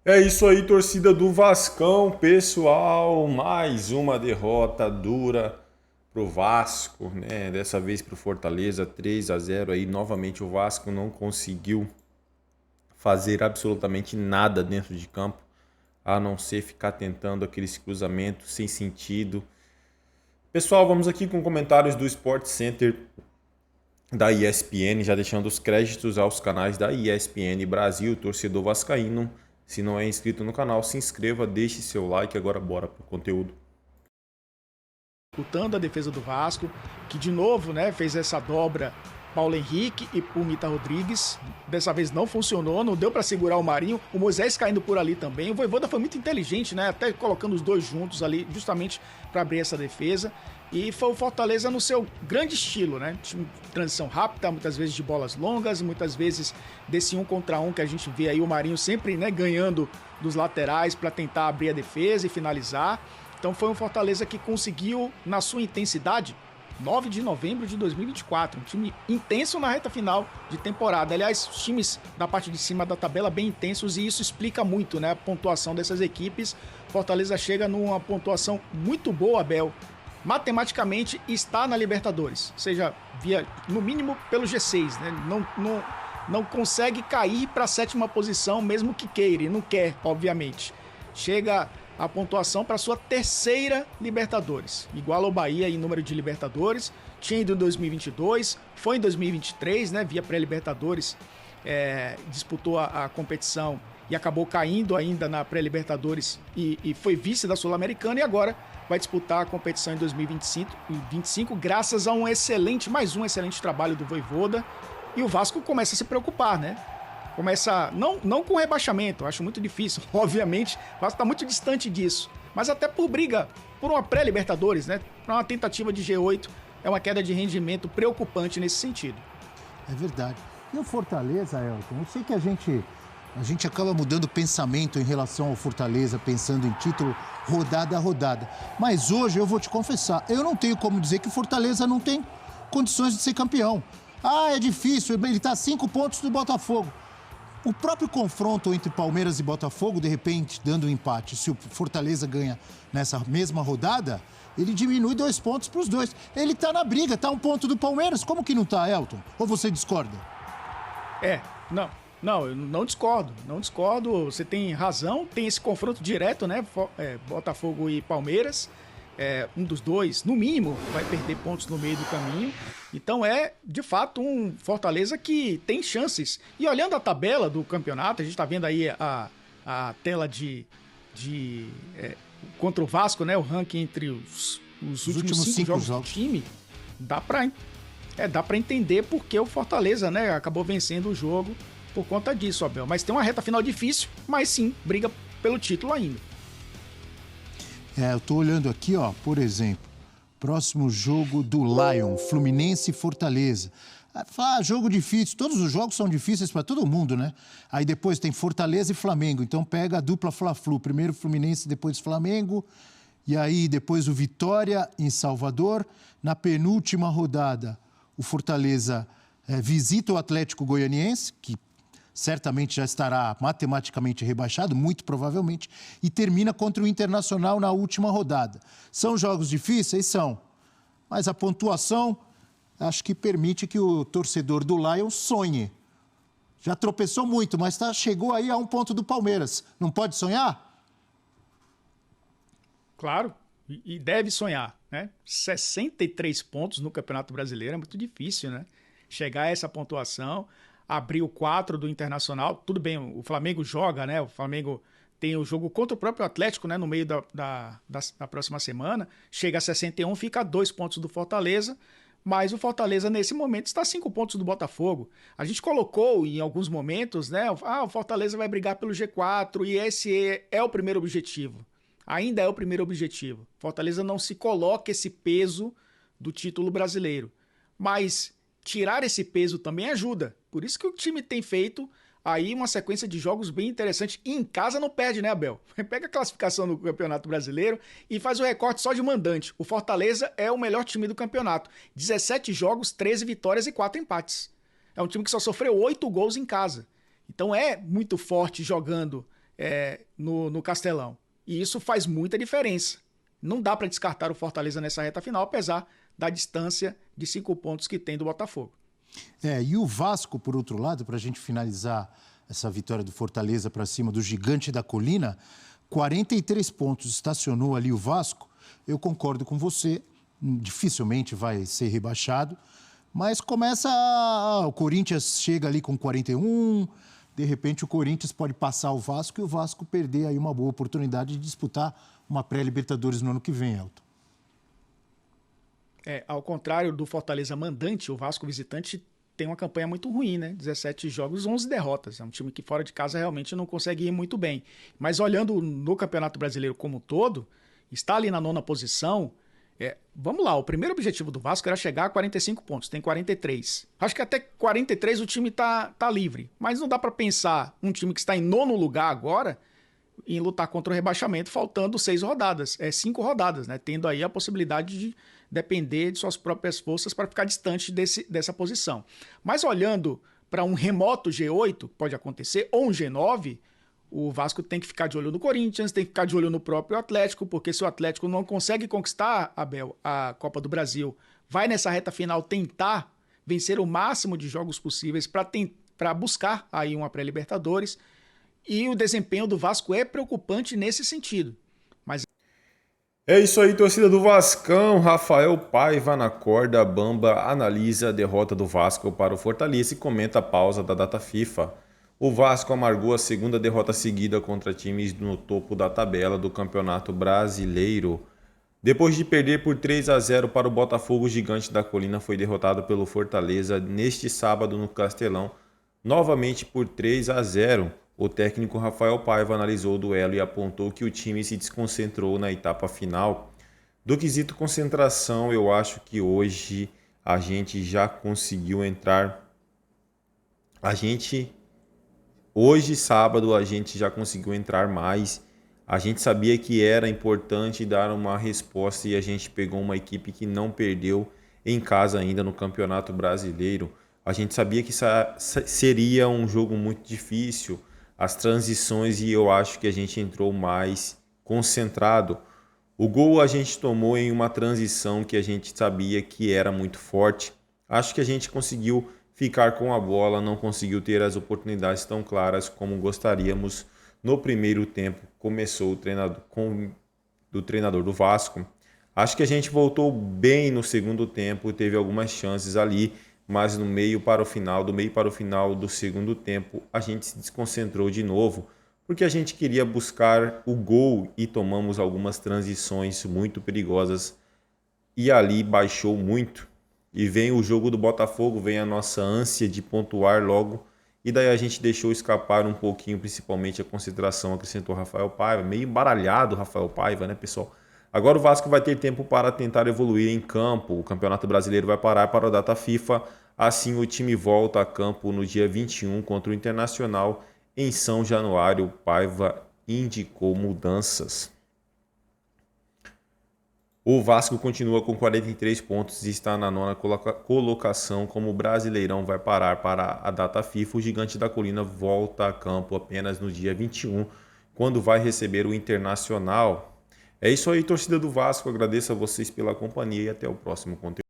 É isso aí, torcida do Vascão, pessoal. Mais uma derrota dura pro Vasco, né? Dessa vez pro Fortaleza, 3-0 aí. Novamente o Vasco não conseguiu fazer absolutamente nada dentro de campo, a não ser ficar tentando aqueles cruzamentos sem sentido. Pessoal, vamos aqui com comentários do Sport Center da ESPN, já deixando os créditos aos canais da ESPN Brasil, torcedor vascaíno. Se não é inscrito no canal, se inscreva, deixe seu like. Agora bora pro conteúdo. Disputando a defesa do Vasco, que de novo, né, fez essa dobra Paulo Henrique e Pumita Rodrigues. Dessa vez não funcionou, não deu para segurar o Marinho. O Moisés caindo por ali também. O Vojvoda foi muito inteligente, né, até colocando os dois juntos ali, justamente para abrir essa defesa. E foi o Fortaleza no seu grande estilo, né? Time de transição rápida, muitas vezes de bolas longas, muitas vezes desse 1 contra 1 que a gente vê aí o Marinho sempre, né, ganhando dos laterais para tentar abrir a defesa e finalizar. Então foi um Fortaleza que conseguiu, na sua intensidade, 9 de novembro de 2024. Um time intenso na reta final de temporada. Aliás, os times da parte de cima da tabela bem intensos e isso explica muito, né, a pontuação dessas equipes. Fortaleza chega numa pontuação muito boa, Abel. Matematicamente está na Libertadores, seja via, no mínimo pelo G6, né? Não consegue cair para a sétima posição, mesmo que queira, e não quer, obviamente. Chega a pontuação para sua terceira Libertadores. Igual ao Bahia em número de Libertadores. Tinha ido em 2022, foi em 2023, né, via pré-Libertadores, disputou a competição e acabou caindo ainda na pré-Libertadores e foi vice da Sul-Americana e agora vai disputar a competição em 2025 graças a mais um excelente trabalho do Vojvoda. E o Vasco começa a se preocupar, né? Começa, não com rebaixamento, acho muito difícil, obviamente, o Vasco está muito distante disso, mas até por briga, por uma pré-Libertadores, né? Para uma tentativa de G8, é uma queda de rendimento preocupante nesse sentido. É verdade. E o Fortaleza, Elton, eu sei que a gente acaba mudando o pensamento em relação ao Fortaleza, pensando em título rodada a rodada. Mas hoje eu vou te confessar, eu não tenho como dizer que o Fortaleza não tem condições de ser campeão. Ah, é difícil, ele está a 5 pontos do Botafogo. O próprio confronto entre Palmeiras e Botafogo, de repente, dando um empate, se o Fortaleza ganha nessa mesma rodada, ele diminui 2 pontos para os dois. Ele está na briga, está a 1 ponto do Palmeiras. Como que não está, Elton? Ou você discorda? Eu não discordo, não discordo, você tem razão, tem esse confronto direto, né, Botafogo e Palmeiras, um dos dois, no mínimo, vai perder pontos no meio do caminho, então é, de fato, um Fortaleza que tem chances, e olhando a tabela do campeonato, a gente tá vendo aí a tela contra o Vasco, né, o ranking entre os últimos 5 jogos do time, dá pra entender porque o Fortaleza, né, acabou vencendo o jogo por conta disso, Abel. Mas tem uma reta final difícil, mas sim, briga pelo título ainda. Eu tô olhando aqui, ó, por exemplo, próximo jogo do Lion, Fluminense e Fortaleza. Jogo difícil, todos os jogos são difíceis para todo mundo, né? Aí depois tem Fortaleza e Flamengo, então pega a dupla Fla-Flu, primeiro Fluminense, depois Flamengo, e aí depois o Vitória em Salvador. Na penúltima rodada, o Fortaleza visita o Atlético Goianiense, que certamente já estará matematicamente rebaixado, muito provavelmente, e termina contra o Internacional na última rodada. São jogos difíceis? São. Mas a pontuação, acho que permite que o torcedor do Lion sonhe. Já tropeçou muito, mas chegou aí a 1 ponto do Palmeiras. Não pode sonhar? Claro, e deve sonhar, né? 63 pontos no Campeonato Brasileiro é muito difícil, né? Chegar a essa pontuação, abrir o 4 do Internacional, tudo bem, o Flamengo joga, né? O Flamengo tem o jogo contra o próprio Atlético, né? No meio da próxima semana, chega a 61, fica a 2 pontos do Fortaleza, mas o Fortaleza nesse momento está a 5 pontos do Botafogo. A gente colocou em alguns momentos, né? O Fortaleza vai brigar pelo G4 e esse é o primeiro objetivo. Ainda é o primeiro objetivo. Fortaleza não se coloca esse peso do título brasileiro, mas tirar esse peso também ajuda. Por isso que o time tem feito aí uma sequência de jogos bem interessante. E em casa não perde, né, Abel? Pega a classificação no Campeonato Brasileiro e faz o recorte só de mandante. O Fortaleza é o melhor time do campeonato. 17 jogos, 13 vitórias e 4 empates. É um time que só sofreu 8 gols em casa. Então é muito forte jogando no Castelão. E isso faz muita diferença. Não dá para descartar o Fortaleza nessa reta final, apesar da distância de 5 pontos que tem do Botafogo. E o Vasco, por outro lado, para a gente finalizar essa vitória do Fortaleza para cima do Gigante da Colina, 43 pontos estacionou ali o Vasco. Eu concordo com você, dificilmente vai ser rebaixado, mas o Corinthians chega ali com 41, de repente o Corinthians pode passar o Vasco e o Vasco perder aí uma boa oportunidade de disputar uma pré-Libertadores no ano que vem, Elton. Ao contrário do Fortaleza mandante, o Vasco visitante tem uma campanha muito ruim, né? 17 jogos, 11 derrotas. É um time que fora de casa realmente não consegue ir muito bem. Mas olhando no Campeonato Brasileiro como um todo, está ali na 9ª posição. Vamos lá, o primeiro objetivo do Vasco era chegar a 45 pontos, tem 43. Acho que até 43 o time tá livre. Mas não dá para pensar um time que está em 9º lugar agora em lutar contra o rebaixamento, faltando 5 rodadas, né? Tendo aí a possibilidade de depender de suas próprias forças para ficar distante dessa posição. Mas olhando para um remoto G8, pode acontecer, ou um G9, o Vasco tem que ficar de olho no Corinthians, tem que ficar de olho no próprio Atlético, porque se o Atlético não consegue conquistar, Abel, a Copa do Brasil, vai nessa reta final tentar vencer o máximo de jogos possíveis para buscar aí uma pré-Libertadores. E o desempenho do Vasco é preocupante nesse sentido. Mas é isso aí, torcida do Vascão. Rafael Paiva na corda bamba analisa a derrota do Vasco para o Fortaleza e comenta a pausa da data FIFA. O Vasco amargou a 2ª derrota seguida contra times no topo da tabela do Campeonato Brasileiro. Depois de perder por 3-0 para o Botafogo, o Gigante da Colina foi derrotado pelo Fortaleza neste sábado no Castelão, novamente por 3-0. O técnico Rafael Paiva analisou o duelo e apontou que o time se desconcentrou na etapa final. Do quesito concentração, eu acho que hoje a gente já conseguiu entrar. Hoje, sábado, a gente já conseguiu entrar mais. A gente sabia que era importante dar uma resposta e a gente pegou uma equipe que não perdeu em casa ainda no Campeonato Brasileiro. A gente sabia que seria um jogo muito difícil, as transições, e eu acho que a gente entrou mais concentrado. O gol a gente tomou em uma transição que a gente sabia que era muito forte. Acho que a gente conseguiu ficar com a bola, não conseguiu ter as oportunidades tão claras como gostaríamos no primeiro tempo. Começou do treinador do Vasco. Acho que a gente voltou bem no segundo tempo, teve algumas chances ali, mas do meio para o final do segundo tempo, a gente se desconcentrou de novo, porque a gente queria buscar o gol e tomamos algumas transições muito perigosas e ali baixou muito. E vem o jogo do Botafogo, vem a nossa ânsia de pontuar logo, e daí a gente deixou escapar um pouquinho, principalmente a concentração, acrescentou Rafael Paiva, meio embaralhado Rafael Paiva, né, pessoal? Agora o Vasco vai ter tempo para tentar evoluir em campo, o Campeonato Brasileiro vai parar para a data FIFA, assim o time volta a campo no dia 21 contra o Internacional em São Januário. Paiva indicou mudanças. O Vasco continua com 43 pontos e está na 9ª colocação. Como o Brasileirão vai parar para a data FIFA, o Gigante da Colina volta a campo apenas no dia 21, quando vai receber o Internacional. É isso aí, torcida do Vasco. Agradeço a vocês pela companhia e até o próximo conteúdo.